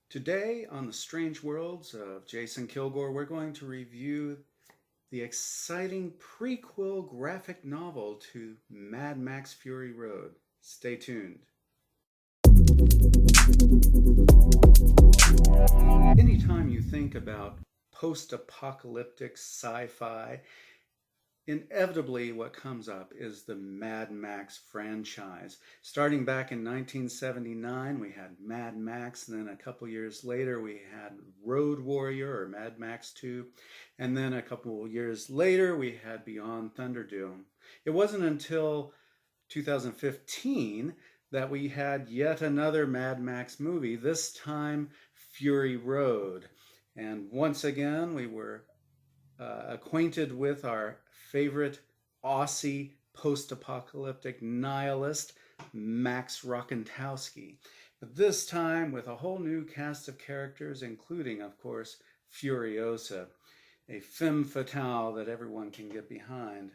Today on the Strange Worlds of Jason Kilgore, we're going to review the exciting prequel graphic novel to Mad Max Fury Road. Stay tuned. Anytime you think about post-apocalyptic sci-fi, inevitably what comes up is the Mad Max franchise. Starting back in 1979, we had Mad Max, and then a couple years later we had Road Warrior or Mad Max 2, and then a couple years later we had Beyond Thunderdome. It wasn't until 2015 that we had yet another Mad Max movie, this time Fury Road. And once again we were acquainted with our favorite Aussie post-apocalyptic nihilist, Max Rockentowski. But this time with a whole new cast of characters, including, of course, Furiosa, a femme fatale that everyone can get behind.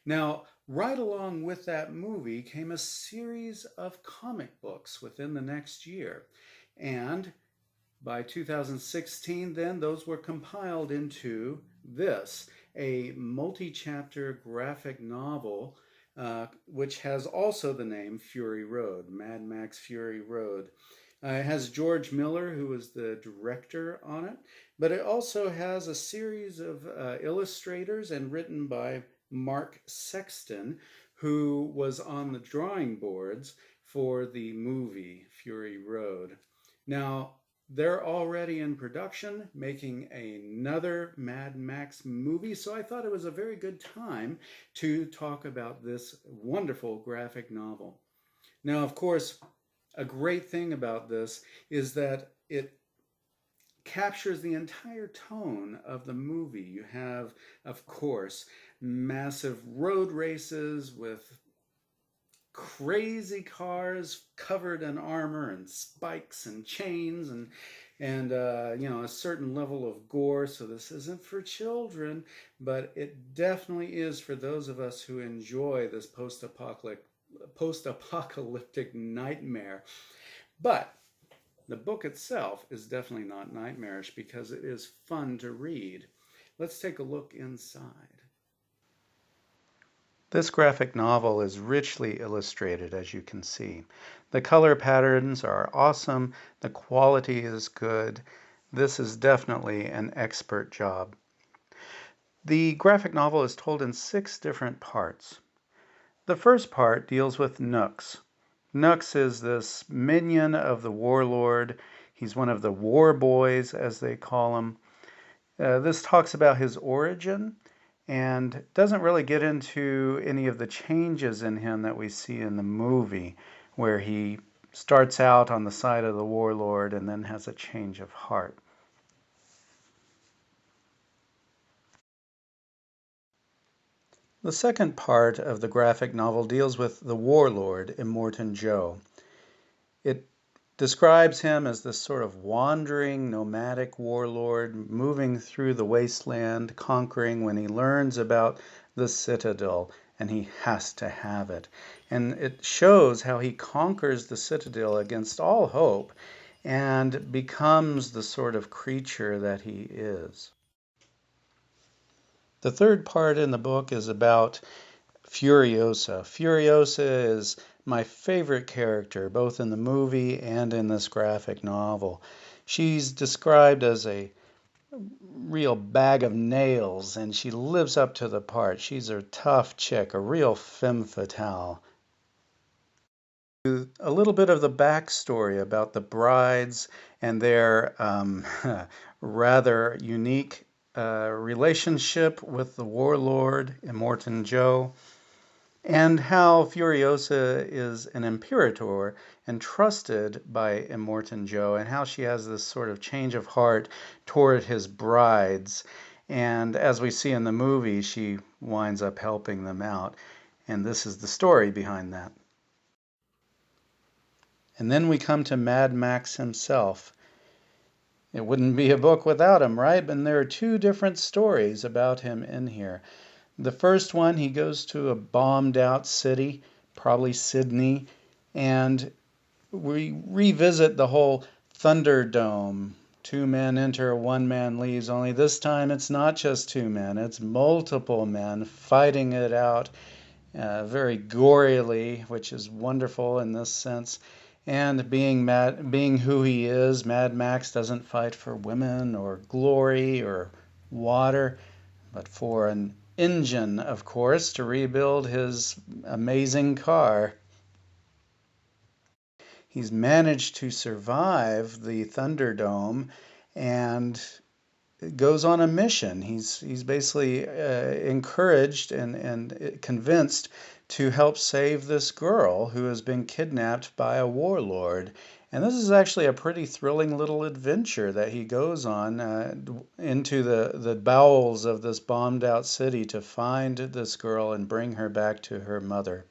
Now, right along with that movie came a series of comic books within the next year. And by 2016, then, those were compiled into this, a multi-chapter graphic novel, which has also the name Fury Road, Mad Max Fury Road. It has George Miller, who was the director on it, but it also has a series of illustrators and written by Mark Sexton, who was on the drawing boards for the movie Fury Road. Now, they're already in production, making another Mad Max movie, so I thought it was a very good time to talk about this wonderful graphic novel. Now, of course, a great thing about this is that it captures the entire tone of the movie. You have, of course, massive road races with crazy cars covered in armor and spikes and chains and a certain level of gore. So this isn't for children, but it definitely is for those of us who enjoy this post-apocalyptic nightmare. But the book itself is definitely not nightmarish because it is fun to read. Let's take a look inside. This graphic novel is richly illustrated, as you can see. The color patterns are awesome. The quality is good. This is definitely an expert job. The graphic novel is told in 6 different parts. The first part deals with Nux. Nux is this minion of the warlord. He's one of the war boys, as they call him. This talks about his origin and doesn't really get into any of the changes in him that we see in the movie, where he starts out on the side of the warlord and then has a change of heart. The second part of the graphic novel deals with the warlord, Immortan Joe. It describes him as this sort of wandering, nomadic warlord moving through the wasteland, conquering when he learns about the citadel, and he has to have it. And it shows how he conquers the citadel against all hope and becomes the sort of creature that he is. The third part in the book is about Furiosa. Furiosa is my favorite character, both in the movie and in this graphic novel. She's described as a real bag of nails, and she lives up to the part. She's a tough chick, a real femme fatale. A little bit of the backstory about the brides and their rather unique relationship with the warlord, Immortan Joe, and how Furiosa is an imperator and trusted by Immortan Joe, and how she has this sort of change of heart toward his brides. And as we see in the movie, she winds up helping them out. And this is the story behind that. And then we come to Mad Max himself. It wouldn't be a book without him, right? And there are 2 different stories about him in here. The first one, he goes to a bombed out city, probably Sydney, and we revisit the whole Thunderdome. Two men enter, one man leaves, only this time it's not just two men, it's multiple men fighting it out very gorily, which is wonderful in this sense. And being who he is, Mad Max doesn't fight for women or glory or water, but for an engine, of course, to rebuild his amazing car. He's managed to survive the Thunderdome and goes on a mission. He's basically encouraged and convinced to help save this girl who has been kidnapped by a warlord. And this is actually a pretty thrilling little adventure that he goes on into the bowels of this bombed out city to find this girl and bring her back to her mother.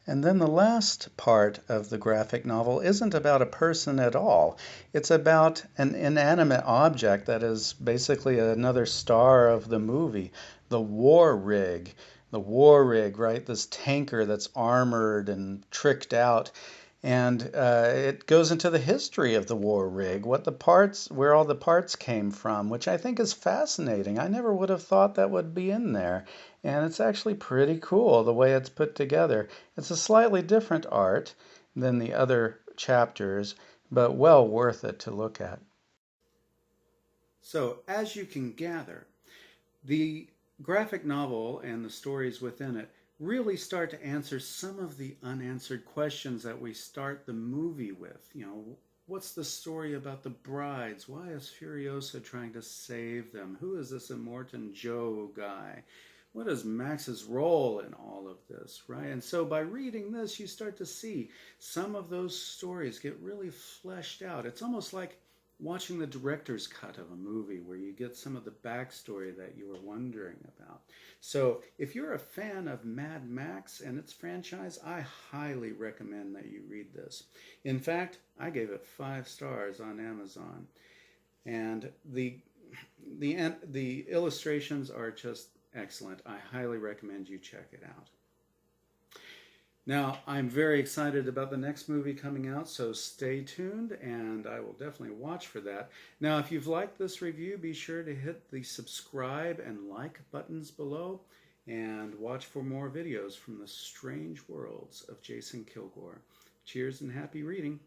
And then the last part of the graphic novel isn't about a person at all. It's about an inanimate object that is basically another star of the movie, the war rig. The war rig, right? This tanker that's armored and tricked out. And it goes into the history of the war rig, where all the parts came from, which I think is fascinating. I never would have thought that would be in there. And it's actually pretty cool the way it's put together. It's a slightly different art than the other chapters, but well worth it to look at. So, as you can gather, the graphic novel and the stories within it really start to answer some of the unanswered questions that we start the movie with. What's the story about the brides? Why is Furiosa trying to save them? Who is this Immortan Joe guy? What is Max's role in all of this, right? And so by reading this, you start to see some of those stories get really fleshed out. It's almost like watching the director's cut of a movie where you get some of the backstory that you were wondering about. So if you're a fan of Mad Max and its franchise, I highly recommend that you read this. In fact, I gave it 5 stars on Amazon. And the illustrations are just excellent. I highly recommend you check it out. Now, I'm very excited about the next movie coming out, so stay tuned, and I will definitely watch for that. Now, if you've liked this review, be sure to hit the subscribe and like buttons below, and watch for more videos from the strange worlds of Jason Kilgore. Cheers and happy reading.